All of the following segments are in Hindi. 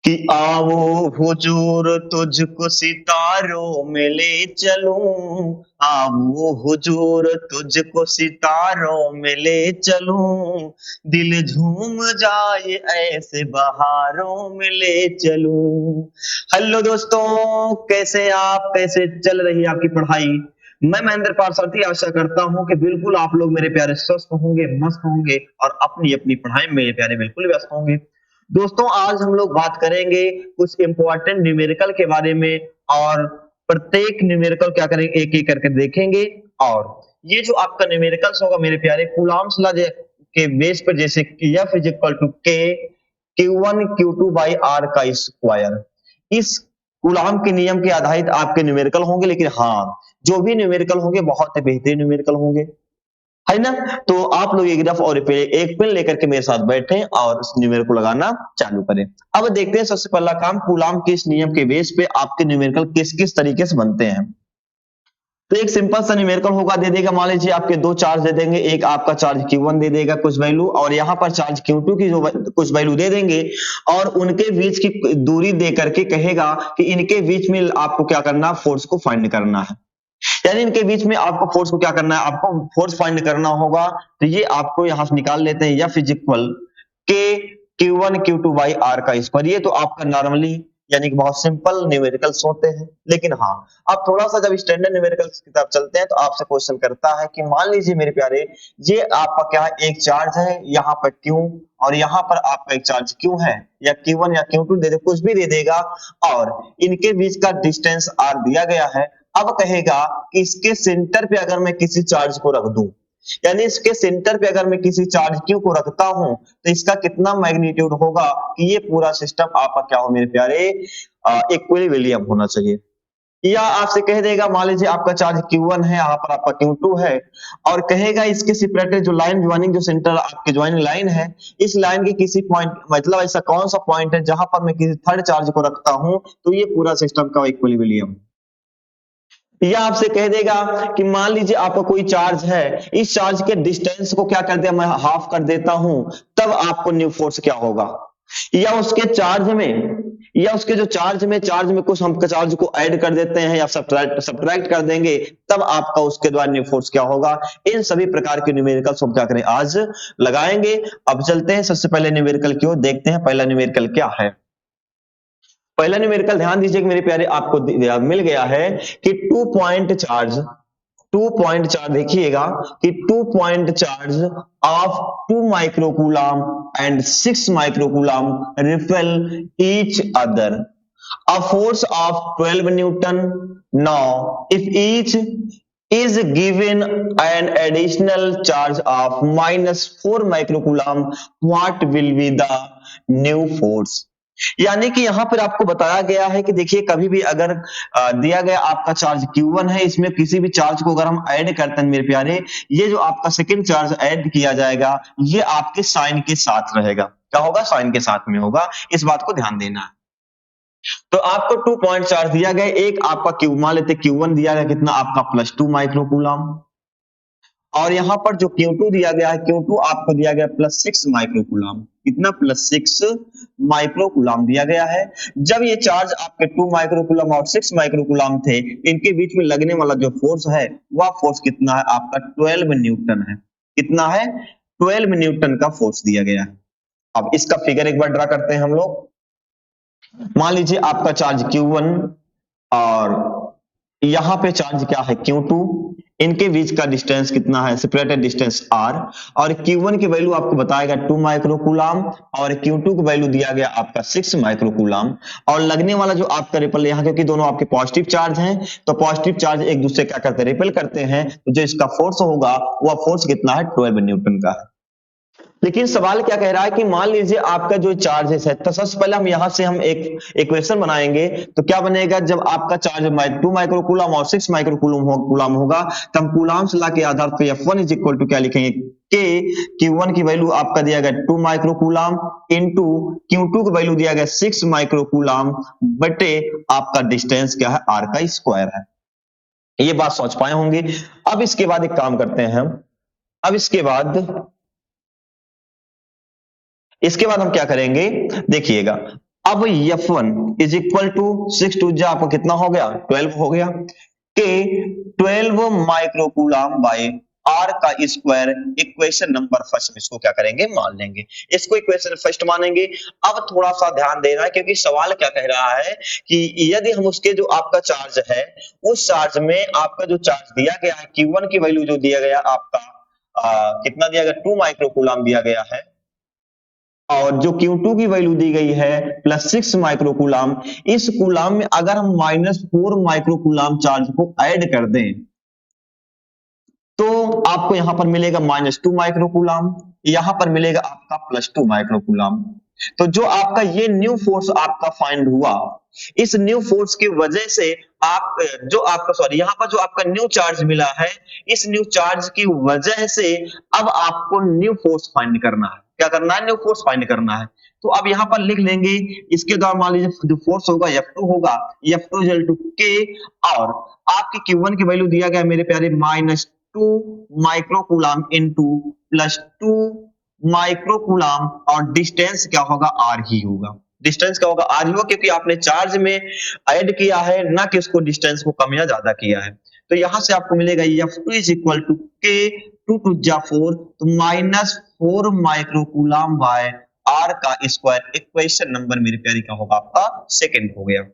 कि आओ हुजूर तुझको सितारों में ले चलूं, आओ हुजूर तुझको सितारों में ले चलूं, दिल झूम जाए ऐसे बहारों में ले चलूं। हेलो दोस्तों, कैसे आप, कैसे चल रही है आपकी पढ़ाई? मैं महेंद्र पारसारथी आशा करता हूं कि बिल्कुल आप लोग मेरे प्यारे स्वस्थ होंगे, मस्त होंगे और अपनी अपनी पढ़ाई में मेरे प्यारे बिल्कुल व्यस्त होंगे। दोस्तों, आज हम लोग बात करेंगे कुछ इंपॉर्टेंट न्यूमेरिकल के बारे में और प्रत्येक न्यूमेरिकल क्या करेंगे, एक एक करके देखेंगे। और ये जो आपका न्यूमेरिकल्स होगा मेरे प्यारे, कूलॉम्स लॉ के बेस पर, जैसे कि F is equal to K Q1 Q2 by R का स्क्वायर, इस कूलॉम के नियम के आधारित आपके न्यूमेरिकल होंगे। लेकिन हाँ, जो भी न्यूमेरिकल होंगे बहुत बेहतरीन न्यूमेरिकल होंगे, है ना। तो आप लोग एक रफ और एक पेन लेकर के मेरे साथ बैठे और इस न्यूमेरिकल को लगाना चालू करें। अब देखते हैं सबसे पहला काम, कूलॉम के इस नियम के बेस पे आपके न्यूमेरिकल किस किस तरीके से बनते हैं। तो एक सिंपल सा न्यूमेरिकल होगा, दे देगा, मान लीजिए आपके दो चार्ज दे देंगे, एक आपका चार्ज Q1 दे देगा कुछ वैल्यू, और यहाँ पर चार्ज Q2 की जो कुछ वैल्यू दे देंगे, और उनके बीच की दूरी दे करके कहेगा कि इनके बीच में आपको क्या करना, फोर्स को फाइंड करना है। यानी इनके बीच में आपको फोर्स को क्या करना है, आपको फोर्स फाइंड करना होगा। तो ये आपको यहां से निकाल लेते हैं, F इज इक्वल के Q1 Q2 बाई R का स्क्वायर। ये तो आपका नॉर्मली यानी कि बहुत सिंपल न्यूमेरिकल्स होते हैं। लेकिन हाँ, अब थोड़ा सा जब स्टैंडर्ड न्यूमेरिकल्स की तरफ चलते हैं तो आपसे क्वेश्चन करता है कि मान लीजिए मेरे प्यारे, ये आपका क्या है, एक चार्ज है यहाँ पर Q, और यहाँ पर आपका एक चार्ज Q है, या Q1 या Q2 दे दे, कुछ भी दे देगा, और इनके बीच का डिस्टेंस R दिया गया है। अब कहेगा कि इसके सेंटर पे अगर मैं किसी चार्ज को रख दूं, यानी इसके सेंटर पे अगर मैं किसी चार्ज Q को रखता हूं, तो इसका कितना मैग्नीट्यूड होगा कि ये पूरा सिस्टम आपका क्या हो मेरे प्यारे, इक्विलिब्रियम होना चाहिए। या आपसे कह देगा, मान लीजिए आपका चार्ज Q1 है, यहाँ पर आपका Q2 है, और कहेगा इसके सेपरेटेड जो लाइन ज्वाइनिंग, जो सेंटर आपके ज्वाइनिंग लाइन है, इस लाइन के किसी पॉइंट, मतलब ऐसा कौन सा पॉइंट है जहां पर मैं किसी थर्ड चार्ज को रखता हूं, तो ये पूरा सिस्टम का इक्विलिब्रियम। या आपसे कह देगा कि मान लीजिए आपका कोई चार्ज है, इस चार्ज के डिस्टेंस को क्या कर दिया, मैं हाफ कर देता हूं, तब आपको न्यू फोर्स क्या होगा। या उसके चार्ज में, या उसके जो चार्ज में कुछ हम चार्ज को ऐड कर देते हैं या सब्ट्रैक्ट कर देंगे, तब आपका उसके द्वारा न्यू फोर्स क्या होगा। इन सभी प्रकार के न्यूमेरिकल्स हम क्या करें, आज लगाएंगे। अब चलते हैं सबसे पहले न्यूमेरिकल की ओर, देखते हैं पहला न्यूमेरिकल क्या है। पहला न्यूमेरिकल ध्यान दीजिए कि मेरे प्यारे, आपको मिल गया है कि टू पॉइंट चार्ज देखिएगा कि 2 point charge of 2 microcoulomb and 6 microcoulomb repel each other, a force of 12 Newton. Now, if each is given an additional charge of -4 microcoulomb, what will be the new force? यानी कि यहां पर आपको बताया गया है कि देखिए, कभी भी अगर दिया गया आपका चार्ज Q1 है, इसमें किसी भी चार्ज को अगर हम ऐड करते हैं मेरे प्यारे, ये जो आपका सेकंड चार्ज ऐड किया जाएगा, ये आपके साइन के साथ रहेगा। क्या होगा, साइन के साथ में होगा, इस बात को ध्यान देना है। तो आपको 2 पॉइंट चार्ज दिया गया, एक आपका Q, मान लेते Q1 दिया गया कितना आपका +2 माइक्रोकूलम, और यहां पर जो Q2 दिया गया है, Q2 आपको दिया गया +6 माइक्रोकूलम। कितना, +6 माइक्रोकूलम दिया गया है। जब ये चार्ज आपके 2 माइक्रोकूलम और 6 माइक्रोकूलम थे, इनके बीच में लगने वाला जो फोर्स है, वह फोर्स कितना है आपका, 12 न्यूटन है। कितना है, 12 न्यूटन का फोर्स दिया गया है। अब इसका फिगर एक बार ड्रा करते हैं हम लोग। मान लीजिए आपका चार्ज Q1 और यहां पे चार्ज क्या है, Q2, इनके बीच का डिस्टेंस कितना है, सेपरेटेड डिस्टेंस R, और Q1 की वैल्यू आपको बताएगा 2 माइक्रोकूलम, और Q2 की वैल्यू दिया गया आपका 6 माइक्रोकूलम, और लगने वाला जो आपका रिपल यहाँ, क्योंकि दोनों आपके पॉजिटिव चार्ज हैं, तो पॉजिटिव चार्ज एक दूसरे क्या करते हैं, रिपेल करते हैं, तो जो इसका फोर्स होगा वह फोर्स कितना है, 12 न्यूटन का है। लेकिन सवाल क्या कह रहा है कि मान लीजिए आपका जो चार्ज है, तो सबसे पहले हम यहां से हम एक इक्वेशन बनाएंगे। तो क्या बनेगा, जब आपका चार्ज 2 माइक्रोकूलम और 6 माइक्रोकूलम होगा, तो हम कूलॉम्स लॉ के आधार पर F1 इज इक्वल टू क्या लिखेंगे, के Q1 की वैल्यू आपका दिया गया 2 माइक्रोकूलम इंटू Q2 की वैल्यू दिया गया 6 माइक्रोकूलम बटे आपका डिस्टेंस क्या है, R का स्क्वायर है। ये बात सोच पाए होंगे। अब इसके बाद एक काम करते हैं हम, अब इसके बाद हम क्या करेंगे, देखिएगा, अब F1 is equal to 6 to जा आपका कितना हो गया 12 हो गया के 12 माइक्रोकूलम बाय आर का स्क्वायर इक्वेशन नंबर फर्स्ट में इसको क्या करेंगे मान लेंगे, इसको इक्वेशन फर्स्ट मानेंगे। अब थोड़ा सा ध्यान देना है क्योंकि सवाल क्या कह रहा है कि यदि हम उसके जो आपका चार्ज है उस चार्ज में आपका जो चार्ज दिया गया है Q1 की वैल्यू जो दिया गया आपका कितना दिया गया 2 माइक्रोकूलम दिया गया है और जो Q2 की वैल्यू दी गई है +6 माइक्रोकूलम, इस कूलम में अगर हम -4 माइक्रोकूलम चार्ज को ऐड कर दें तो आपको यहां पर मिलेगा -2 माइक्रोकूलम, यहां पर मिलेगा आपका +2 माइक्रोकूलम। तो जो आपका ये न्यू फोर्स आपका फाइंड हुआ, इस न्यू फोर्स की वजह से आप जो आपका सॉरी यहां पर जो आपका न्यू चार्ज मिला है, इस न्यू चार्ज की वजह से अब आपको न्यू फोर्स फाइंड करना है। क्या करना है? न्यू फोर्स फाइंड करना है। तो अब यहां पर लिख लेंगे इसके द्वारा मान लीजिए जो फोर्स होगा F2 होगा, F2 इक्वल टू K और आपकी Q1 की वैल्यू दिया गया मेरे प्यारे -2 माइक्रोकूलम इनटू +2 माइक्रोकूलम और डिस्टेंस क्या होगा R ही होगा। डिस्टेंस क्या होगा? R ही होगा क्योंकि आपने चार्ज में ऐड किया है ना कि उसको डिस्टेंस को कम या ज्यादा किया है। तो यहां से आपको मिलेगा F2 is equal to K 2 टू जा 4 तो -4 माइक्रोकूलम बाय R का स्क्वायर इक्वेशन नंबर मेरे प्यारे क्या होगा आपका सेकंड हो गया।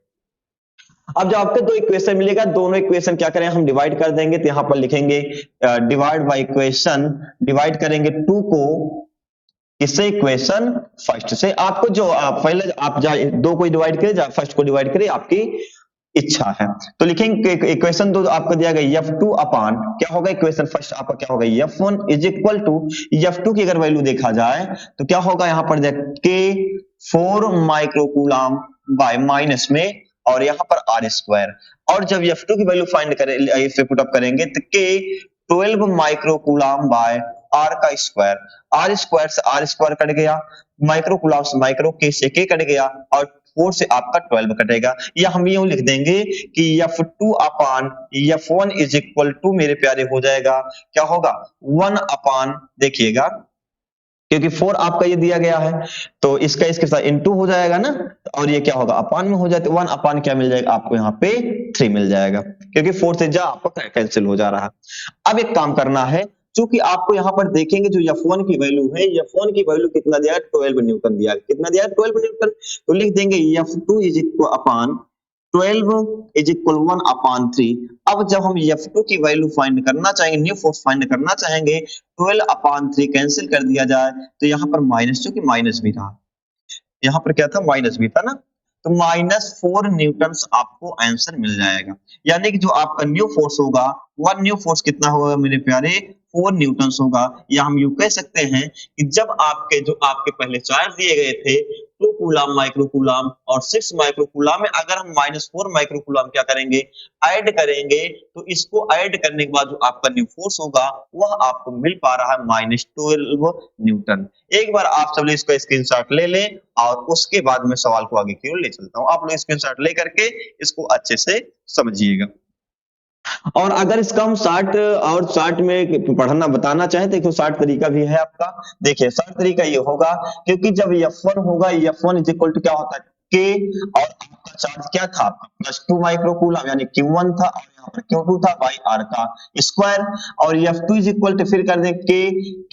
अब जो आपको दो इक्वेशन मिलेगा दोनों इक्वेशन क्या करें हम डिवाइड कर देंगे तो यहां पर लिखेंगे डिवाइड बाय इक्वेशन, डिवाइड करेंगे 2 को किससे इक्वेशन फर्स्ट से। आपको जो पहले आप दो को डिवाइड करें फर्स्ट को डिवाइड करें आपकी इच्छा है। तो लिखेंगे इक्वेशन दो आपको दिया गया F2 अपान क्या होगा इक्वेशन फर्स्ट आपका क्या होगा F1 is equal to F2 की अगर वैल्यू देखा जाए तो क्या होगा यहां पर K 4 माइक्रोकूलम बाय माइनस में और यहां पर R स्क्वायर और जब F2 की वैल्यू फाइंड करें इसे पुट अप करेंगे तो K 12 माइक्रोकूलम बाय R का स्क्वायर, R स्क्वायर से R स्क्वायर कट गया, माइक्रोकूलम से माइक्रो K से K कट गया और 4 से आपका 12 कटेगा। या हम यूं लिख देंगे कि F2 upon F1 is equal to मेरे प्यारे हो जाएगा क्या होगा 1 अपान देखिएगा क्योंकि 4 आपका ये दिया गया है तो इसका इसके साथ इनटू हो जाएगा ना और ये क्या होगा अपान में हो जाए 1 अपान क्या मिल जाएगा आपको यहाँ पे 3 मिल जाएगा क्योंकि 4 से जा आपका कैंसिल हो जा रहा है। अब एक काम करना है क्योंकि आपको यहाँ पर देखेंगे जो F1 की वैल्यू है F1 की वैल्यू कितना दिया है 12 न्यूटन दिया है, कितना दिया है 12 न्यूटन। तो लिख देंगे F2 is equal upon 12 is equal 1 अपान 3। अब जब हम F2 की वैल्यू फाइंड करना चाहेंगे न्यू फोर्स फाइंड करना चाहेंगे 12 अपान 3 कैंसिल कर दिया जाए तो यहाँ पर माइनस चूंकि माइनस भी था यहाँ पर क्या था माइनस भी था ना तो -4 न्यूटन आपको आंसर मिल जाएगा। यानी कि जो आपका न्यू फोर्स होगा वह न्यू फोर्स कितना होगा मेरे प्यारे 4 न्यूटन होगा। या हम यूं कह सकते हैं कि जब आपके जो आपके पहले चार्ज दिए गए थे 2 कूलम माइक्रोकूलम और 6 माइक्रोकूलम में अगर हम -4 माइक्रोकूलम क्या करेंगे ऐड करेंगे तो इसको ऐड करने के बाद जो आपका न्यू फोर्स होगा वह आपको मिल पा रहा है -12 न्यूटन। एक बार आप सब लोग इसको स्क्रीनशॉट ले लें और उसके बाद मैं सवाल को आगे की ओर ले चलता हूं। आप लोग स्क्रीनशॉट ले करके इसको अच्छे से समझिएगा। और अगर इसका हम शार्ट और शार्ट में पढ़ना बताना चाहें तो एक शार्ट तरीका भी है आपका। देखिए शार्ट तरीका ये होगा क्योंकि जब F1 होगा F1 इज इक्वल टू क्या होता है K और आपका चार्ज क्या था आपका +2 माइक्रोकूलम यानी Q1 था और यहाँ पर Q2 था बाई R का स्क्वायर और F2 इज इक्वल टू फिर कर दें K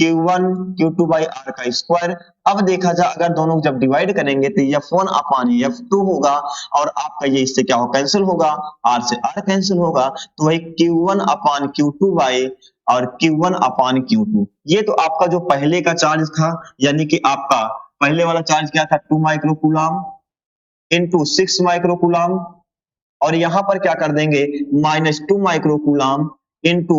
Q1 Q2 by R का स्क्वायर। अब देखा जाए अगर दोनों जब डिवाइड करेंगे तो F1 अपान F2 होगा और आपका ये इससे क्या हो कैंसिल होगा R से R कैंसिल होगा तो वही Q1 अपान Q2 बाई और Q1 अपान Q2। ये तो आपका जो पहले का चार्ज था यानी कि आपका पहले वाला चार्ज क्या था 2 माइक्रोकूलम इनटू 6 माइक्रोकूलम और यहां पर क्या कर देंगे -2 माइक्रोकूलम इनटू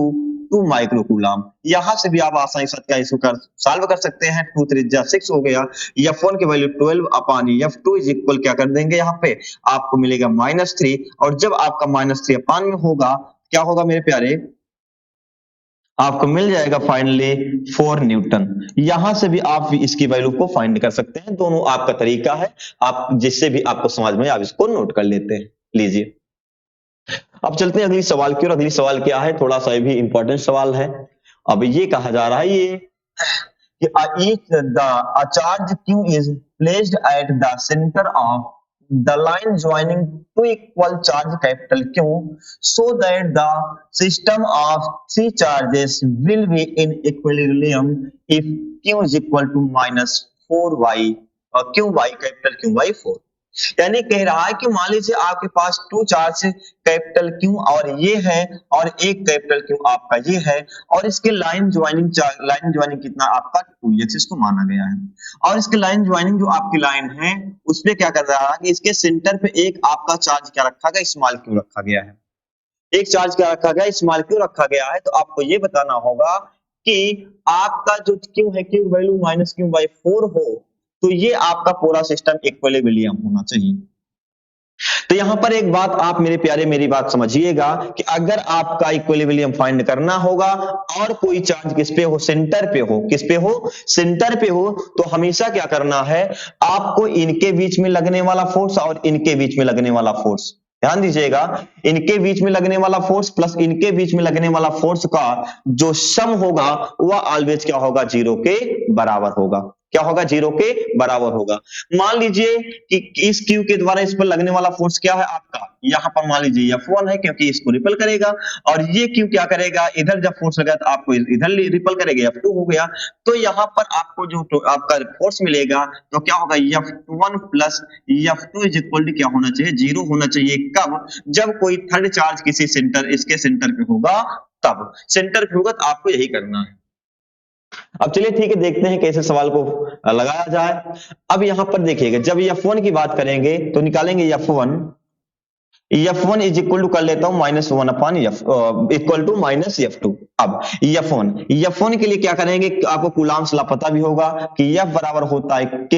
2 माइक्रोकूलम। यहां से भी आप आसानी से क्या इसको कर सॉल्व कर सकते हैं 2 3 जा 6 हो गया। F1 की value 12 upon F2 is equal क्या कर देंगे यहाँ पे आपको मिलेगा -3 और जब आपका -3 अपान में होगा क्या होगा मेरे प्यारे आपको मिल जाएगा फाइनली 4 न्यूटन। यहां से भी आप इसकी वैल्यू को फाइंड कर सकते हैं, दोनों आपका तरीका है आप जिससे भी आपको समझ में आप इसको नोट कर लेते हैं। लीजिए अब चलते हैं अगली सवाल की और अगली सवाल क्या है थोड़ा सा भी इंपॉर्टेंट सवाल है। अब ये कहा जा रहा है ये कि a charge q is placed at the center of the line joining two equal charge capital Q so that the system of three charges will be in equilibrium if Q is equal to minus 4y और QY capital QY 4। यानी कह रहा है कि मान लीजिए आपके पास टू चार्ज कैपिटल क्यू और ये है और एक कैपिटल क्यू आपका ये है और इसके लाइन ज्वाइनिंग कितना आपका 2x इसको माना गया है और इसके लाइन ज्वाइनिंग जो आपकी लाइन है उसमें क्या कर रहा है कि इसके सेंटर पे एक आपका चार्ज क्या रखा गया, स्मॉल क्यू रखा गया है। एक चार्ज क्या रखा गया, स्मॉल क्यू रखा गया है। तो आपको ये बताना होगा कि आपका जो क्यू है Q value minus Q by 4 हो तो ये आपका पूरा सिस्टम इक्विलिब्रियम होना चाहिए। तो यहां पर एक बात आप मेरे प्यारे मेरी बात समझिएगा कि अगर आपका इक्विलिब्रियम फाइंड करना होगा और कोई चार्ज किस पे हो, सेंटर पे हो, किस पे हो, सेंटर पे हो, तो हमेशा क्या करना है, आपको इनके बीच में लगने वाला फोर्स और इनके बीच में लगने वाला फोर्स, ध्यान दीजिएगा, इनके बीच में लगने वाला फोर्स प्लस इनके बीच में लगने वाला फोर्स का जो सम होगा वह ऑलवेज क्या होगा, 0 के बराबर होगा। क्या होगा, 0 के बराबर होगा। मान लीजिए कि इस क्यू के द्वारा इस पर लगने वाला फोर्स क्या है आपका, यहां पर मान लीजिए F1 है क्योंकि इसको रिपल करेगा और ये क्यू क्या करेगा, इधर जब फोर्स लगा तो आपको इधर रिपल करेगा, F2 हो गया। तो यहां पर आपको जो आपका फोर्स मिलेगा तो क्या होगा, F1 plus F2 is equal to क्या होना चाहिए, 0 होना चाहिए। कब, जब कोई थर्ड चार्ज किसी सेंटर, इसके सेंटर पे होगा, तब सेंटर पे होगा तो आपको यही करना है। अब चलिए ठीक है, देखते हैं कैसे सवाल को लगाया जाए। अब यहां पर देखिएगा, जब F1 की बात करेंगे तो निकालेंगे F1 इज इक्वल टू कर लेता हूं minus 1 upon equal to minus F2। अब F1 के लिए क्या करेंगे, आपको कूलम्ब्स लॉ पता भी होगा कि F बराबर होता है K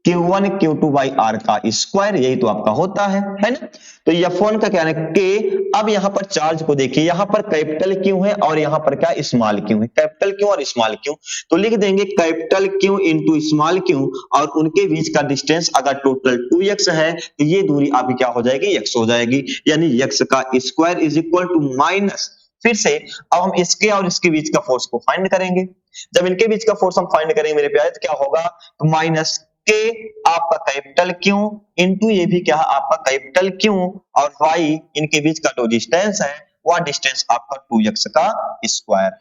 Q1 Q2 by R का स्क्वायर, यही तो आपका होता है ना। तो F1 का क्या है K। अब यहां पर चार्ज को देखिए, यहां पर कैपिटल क्यू है और यहां पर क्या स्मॉल क्यू है, कैपिटल क्यू और स्मॉल क्यू। तो लिख देंगे capital Q into small Q और उनके बीच का डिस्टेंस अगर टोटल 2x है तो ये दूरी आपकी क्या हो जाएगी, x हो जाएगी। यानी x का square is equal to minus, फिर से अब हम इसके और इसके बीच का फोर्स को फाइंड करेंगे। जब इनके बीच का फोर्स हम फाइंड करेंगे मेरे प्यारे तो क्या होगा, तो माइनस के आपका कैपिटल क्यू इंटू ये भी क्या है आपका कैपिटल क्यू और y इनके बीच का जो डिस्टेंस है वह डिस्टेंस आपका 2x का स्क्वायर।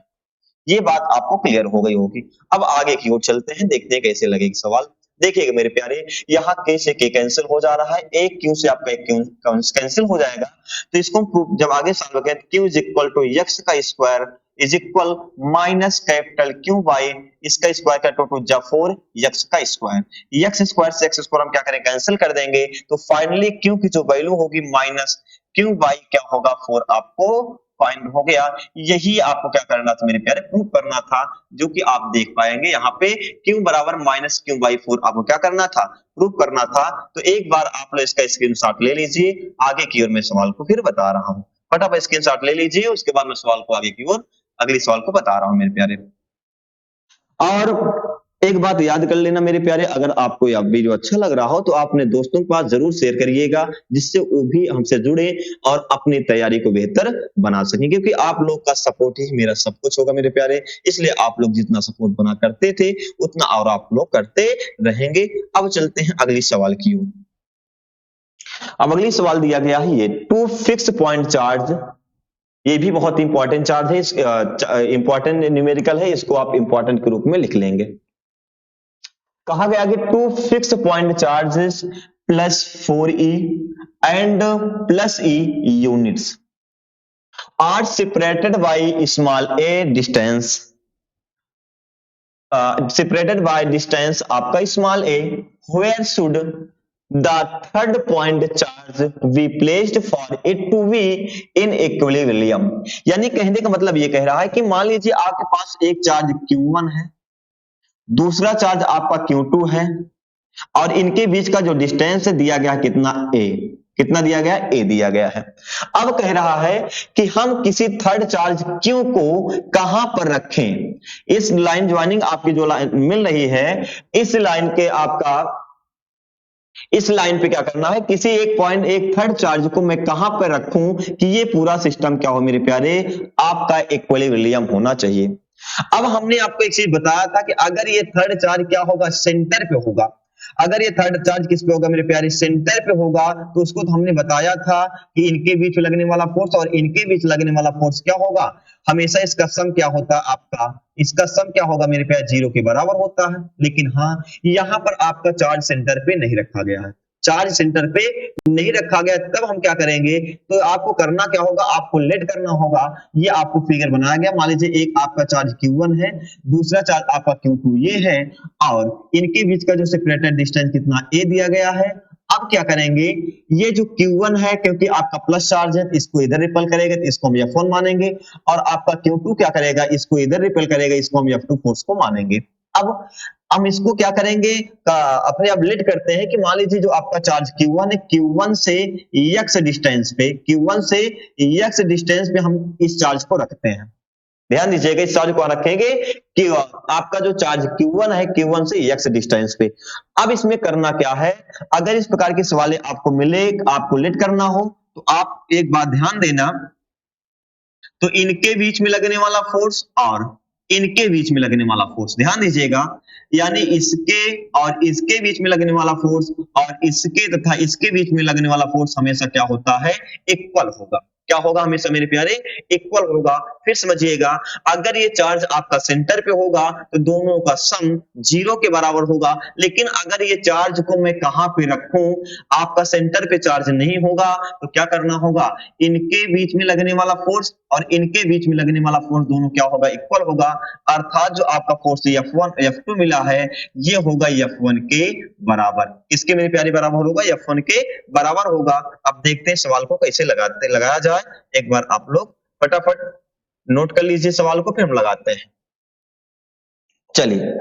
ये बात आपको क्लियर हो गई होगी। अब आगे की ओर चलते हैं, देखते हैं कैसे लगेगी सवाल। देखिएगा मेरे प्यारे, यहाँ k से k कैंसिल हो जा रहा है, एक q से आपका एक q कैंसिल हो जाएगा। तो इसको जब आगे सॉल्व करें q is equal to x का square is equal minus capital Q by इसका स्क्वायर का टोटल जब 4 x का स्क्वायर, x स्क्वायर से x स्क्वायर हम क्या करें, कैंसिल कर देंगे। तो फाइनली q की जो वैल्यू होगी माइनस क्यू बाई क्या होगा 4 आपको फाइंड हो गया। यही आपको क्या करना था मेरे प्यारे, प्रूव करना था, जो कि आप देख पाएंगे यहाँ पे q बराबर माइनस क्यू बाई 4 आपको क्या करना था, प्रूव करना था। तो एक बार आप लोग इसका स्क्रीनशॉट ले लीजिए, आगे की ओर मैं सवाल को फिर बता रहा हूँ। फटाफट स्क्रीनशॉट ले लीजिए, उसके बाद मैं सवाल को आगे की ओर अगली सवाल को बता रहा हूँ मेरे प्यारे। और एक बात याद कर लेना मेरे प्यारे, अगर आपको यह वीडियो अच्छा लग रहा हो तो आप अपने दोस्तों के पास जरूर शेयर करिएगा, जिससे वो भी हमसे जुड़े और अपनी तैयारी को बेहतर बना सकें, क्योंकि आप लोग का सपोर्ट ही मेरा सब कुछ होगा मेरे प्यारे। इसलिए आप लोग जितना सपोर्ट बना करते थे उतना और आप लोग करते रहेंगे। अब चलते हैं अगली सवाल की ओर। अब अगली सवाल दिया गया है ये टू फिक्स पॉइंट चार्ज, ये भी बहुत इंपॉर्टेंट चार्ज है, इंपॉर्टेंट न्यूमेरिकल है, इसको आप इंपॉर्टेंट के रूप में लिख लेंगे। कहा गया कि two fix point charges plus 4e and plus e units are separated by small a distance, separated by distance आपका small a, where should the third point charge be placed for it to be in equilibrium. यानी कहने का मतलब ये कह रहा है कि मान लीजिए आपके पास एक चार्ज Q1 है, दूसरा चार्ज आपका Q2 है और इनके बीच का जो डिस्टेंस दिया गया कितना a, कितना दिया गया, a दिया गया है। अब कह रहा है कि हम किसी थर्ड चार्ज Q को कहां पर रखें। इस लाइन ज्वाइनिंग आपकी जो लाइन मिल रही है, इस लाइन के आपका इस लाइन पे क्या करना है, किसी एक पॉइंट एक थर्ड चार्ज को मैं कहां पर रखूं कि ये पूरा सिस्टम क्या हो मेरे प्यारे, आपका इक्विलिब्रियम होना चाहिए। अब हमने आपको एक चीज बताया था कि अगर ये थर्ड चार्ज क्या होगा, सेंटर पे होगा, अगर ये थर्ड चार्ज किस पे होगा मेरे प्यारे, सेंटर पे होगा, तो उसको तो हमने बताया था कि इनके बीच में लगने वाला फोर्स और इनके बीच लगने वाला फोर्स क्या होगा, हमेशा इसका सम क्या होता है आपका, इसका सम क्या होगा मेरे प्यारे, 0 के बराबर होता है। लेकिन हाँ, यहाँ पर आपका चार्ज सेंटर पे नहीं रखा गया है, चार्ज सेंटर पे नहीं रखा गया, तब हम क्या करेंगे, तो आपको करना क्या होगा, आपको लेट करना होगा। ये आपको फिगर बनाया गया, मान लीजिए एक आपका चार्ज Q1 है, दूसरा चार्ज आपका Q2 ये है, और इनके बीच का जो सेपरेटेड डिस्टेंस कितना a दिया गया है। अब क्या करेंगे, ये जो Q1 है क्योंकि आपका प्लस चार्ज है, इसको इधर रिपेल करेगा तो इसको हम F1 मानेंगे, और आपका Q2 क्या करेगा, इसको इधर रिपेल करेगा, इसको हम F2 फोर्स को मानेंगे। अब हम इसको क्या करेंगे, अपने आप लेट करते हैं कि मान लीजिए जो आपका चार्ज Q1 है, Q1 से x डिस्टेंस पे, Q1 से x डिस्टेंस पे हम इस चार्ज को रखते हैं। ध्यान दीजिएगा, इस चार्ज को रखेंगे कि आपका जो चार्ज Q1 है, Q1 से x डिस्टेंस पे। अब इसमें करना क्या है, अगर इस प्रकार के सवाल आपको मिले, आपको लेट करना हो, तो आप एक बात ध्यान देना, तो इनके बीच में लगने वाला फोर्स और इनके बीच में लगने वाला फोर्स, ध्यान दीजिएगा, यानी इसके और इसके बीच में लगने वाला फोर्स और इसके तथा इसके बीच में लगने वाला फोर्स हमेशा क्या होता है, इक्वल होगा। क्या होगा हमेशा मेरे प्यारे, इक्वल होगा। फिर समझिएगा, अगर ये चार्ज आपका सेंटर पे होगा तो दोनों का सम 0 के बराबर होगा, लेकिन अगर ये चार्ज को मैं कहां पे रखूं, आपका सेंटर पे चार्ज नहीं होगा, तो क्या करना होगा, इनके बीच में लगने वाला फोर्स और इनके बीच में लगने वाला फोर्स दोनों क्या होगा, इक्वल होगा। अर्थात जो आपका फोर्स F1 F2 मिला है, ये होगा F1 के बराबर। इसके मेरे प्यारे बराबर होगा, F1 के बराबर होगा। अब देखते हैं सवाल को कैसे लगाया जाए। एक बार आप लोग फटाफट नोट कर लीजिए सवाल को, फिर हम लगाते हैं। चलिए,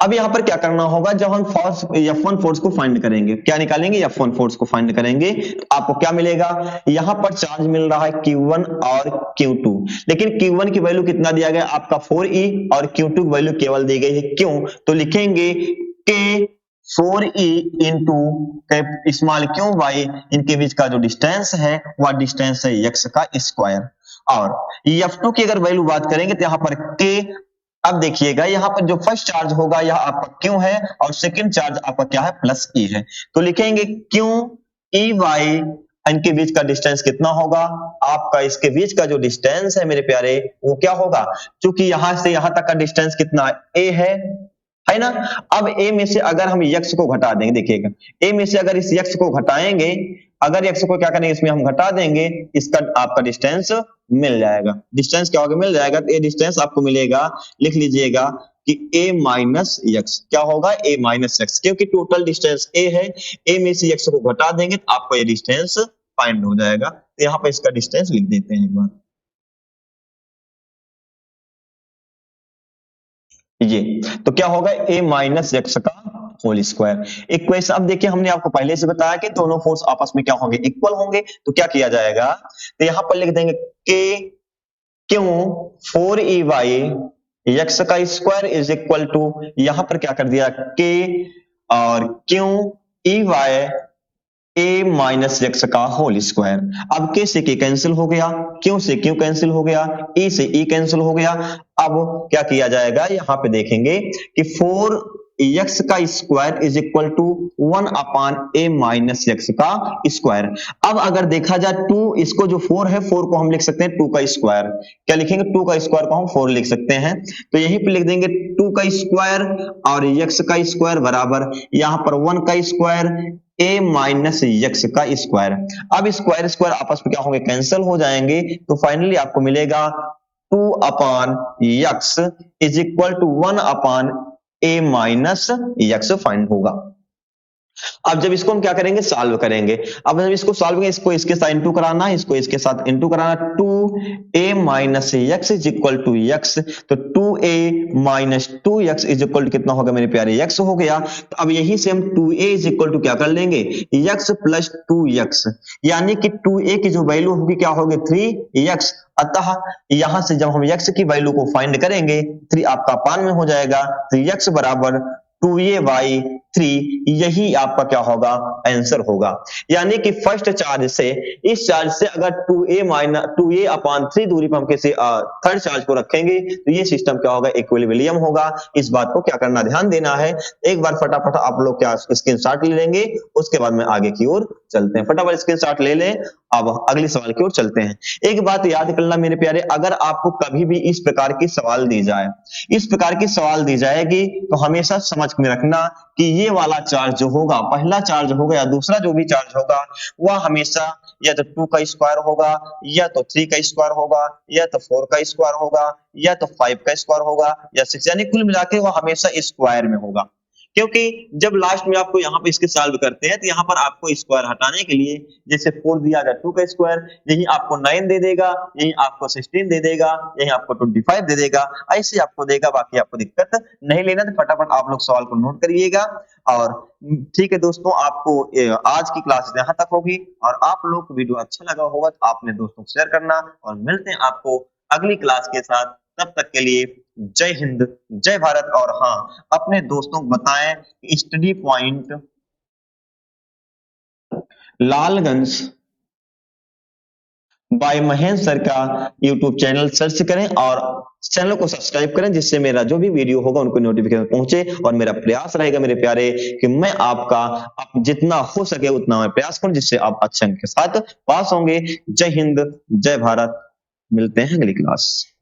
अब यहां पर क्या करना होगा, जब हम फोर्स F1 फोर्स को फाइंड करेंगे, क्या निकालेंगे, F1 फोर्स को फाइंड करेंगे, तो आपको क्या मिलेगा, यहां पर चार्ज मिल रहा है Q1 और Q2, लेकिन Q1 की वैल्यू कितना दिया गया आपका 4e और Q2 की वैल्यू केवल दी गई है, क्यों, तो लिखेंगे K 4e into small Q Y, इनके बीच का जो डिस्टेंस है वह डिस्टेंस है x का स्क्वायर। और F2 की अगर वैल्यू बात करेंगे तो यहाँ पर K, अब देखिएगा यहाँ पर जो फर्स्ट चार्ज होगा यह आपका क्यू है और सेकंड चार्ज आपका क्या है, प्लस ई है, तो लिखेंगे क्यू ई वाई, इनके बीच का डिस्टेंस कितना होगा, आपका इसके बीच का जो डिस्टेंस है मेरे प्यारे वो क्या होगा, क्योंकि यहां से यहां तक का डिस्टेंस कितना ए है ना। अब a में से अगर हम x को घटा देंगे, देखिएगा a में से अगर इस x को घटाएंगे, अगर x को क्या करेंगे इसमें हम घटा देंगे, इसका आपका डिस्टेंस मिल जाएगा। डिस्टेंस क्या होगा, मिल जाएगा, तो ये डिस्टेंस आपको मिलेगा, लिख लीजिएगा कि a माइनस एक्स, क्या होगा, a माइनस एक्स, क्योंकि टोटल डिस्टेंस a है, a में से x को घटा देंगे तो आपको ये डिस्टेंस फाइंड हो जाएगा। तो यहाँ पर इसका डिस्टेंस लिख देते हैं एक बार, ये तो क्या होगा, a माइनस एक्स का होल स्क्वायर। इक्वेशन, अब देखिए हमने आपको पहले से बताया कि दोनों फोर्स आपस में क्या होंगे, इक्वल होंगे, तो क्या किया जाएगा, तो यहां पर लिख देंगे k Q 4e Y X का स्क्वायर इज इक्वल टू, यहां पर क्या कर दिया k और Q E Y A minus X का होल स्क्वायर। अब के से के कैंसिल हो गया, क्यों से क्यों कैंसिल हो गया, ई से ई कैंसिल हो गया। अब क्या किया जाएगा, यहां पे देखेंगे कि 4 एक्स का square is equal to 1 upon A minus X का स्क्वायर। अब अगर देखा जाए 2, इसको जो 4 है 4 को हम लिख सकते हैं 2 का स्क्वायर, क्या लिखेंगे, 2 का स्क्वायर को हम 4 लिख सकते हैं, तो यहीं पे लिख देंगे 2 का स्क्वायर और एक्स का स्क्वायर बराबर यहां पर 1 का स्क्वायर a माइनस एक्स का स्क्वायर। अब स्क्वायर स्क्वायर आपस में क्या होंगे, कैंसिल हो जाएंगे, तो फाइनली आपको मिलेगा 2 upon x is equal to 1 upon a minus x find होगा। अब जब इसको हम क्या करेंगे, सॉल्व करेंगे, अब जब इसको सॉल्व करेंगे, इसको इसके साथ इंटू कराना है, इसको इसके साथ इंटू कराना, 2a minus X is equal to X, तो 2a minus 2x is equal to कितना होगा मेरे प्यारे, x हो गया। तो अब यही से हम 2a इज इक्वल टू क्या कर लेंगे, x प्लस 2x, यानी कि 2a की जो वैल्यू होगी क्या होगी, 3x। अतः यहां से जब हम x की वैल्यू को फाइंड करेंगे, 3 आपका पान में हो जाएगा, 3x बराबर 2a बाई 3, यही आपका क्या होगा, आंसर होगा। यानी कि फर्स्ट चार्ज से इस चार्ज से अगर 2a अपॉन 3 दूरी पर हम किसी थर्ड चार्ज को रखेंगे तो ये सिस्टम क्या होगा, इक्विलिब्रियम होगा। इस बात को क्या करना, ध्यान देना है। एक बार फटाफट आप लोग क्या स्क्रीनशॉट ले लेंगे, उसके बाद में आगे की ओर चलते हैं। फटाफट स्क्रीनशॉट ले लें, अब अगले सवाल की ओर चलते हैं। एक बात याद करना मेरे प्यारे, अगर आपको कभी भी इस प्रकार की सवाल दी जाए, इस प्रकार की सवाल दी जाएगी तो हमेशा समझ में रखना कि ये वाला चार्ज जो होगा, पहला चार्ज होगा या दूसरा जो भी चार्ज होगा, वह हमेशा या तो 2 का स्क्वायर होगा, या तो 3 का स्क्वायर होगा, या तो 4 का स्क्वायर होगा, या तो 5 का स्क्वायर होगा, या 6, यानी कुल मिला के वह हमेशा स्क्वायर में होगा। क्योंकि जब लास्ट में आपको यहाँ पे इसके सॉल्व करते हैं तो यहाँ पर आपको स्क्वायर हटाने के लिए, जैसे 4 दिया गया 2 का स्क्वायर, यही आपको 9 दे देगा, यही आपको 16 दे देगा, यही आपको 25 दे देगा, ऐसे आपको देगा। बाकी आपको दिक्कत नहीं लेना, तो फटाफट आप लोग सवाल को नोट करिएगा। और ठीक है दोस्तों, आपको आज की क्लास यहाँ तक होगी, और आप लोग को वीडियो अच्छा लगा होगा तो आपने दोस्तों को शेयर करना, और मिलते हैं आपको अगली क्लास के साथ। तब तक के लिए जय हिंद, जय भारत। और हाँ, अपने दोस्तों को बताएं कि study point Lalganj by Mahendra sir का यूट्यूब चैनल सर्च करें और चैनल को सब्सक्राइब करें, जिससे मेरा जो भी वीडियो होगा उनको नोटिफिकेशन पहुंचे। और मेरा प्रयास रहेगा मेरे प्यारे कि मैं आपका जितना हो सके उतना मैं प्रयास करूं, जिससे आप अच्छे अंक के साथ पास होंगे। जय हिंद, जय भारत। मिलते हैं अगली क्लास।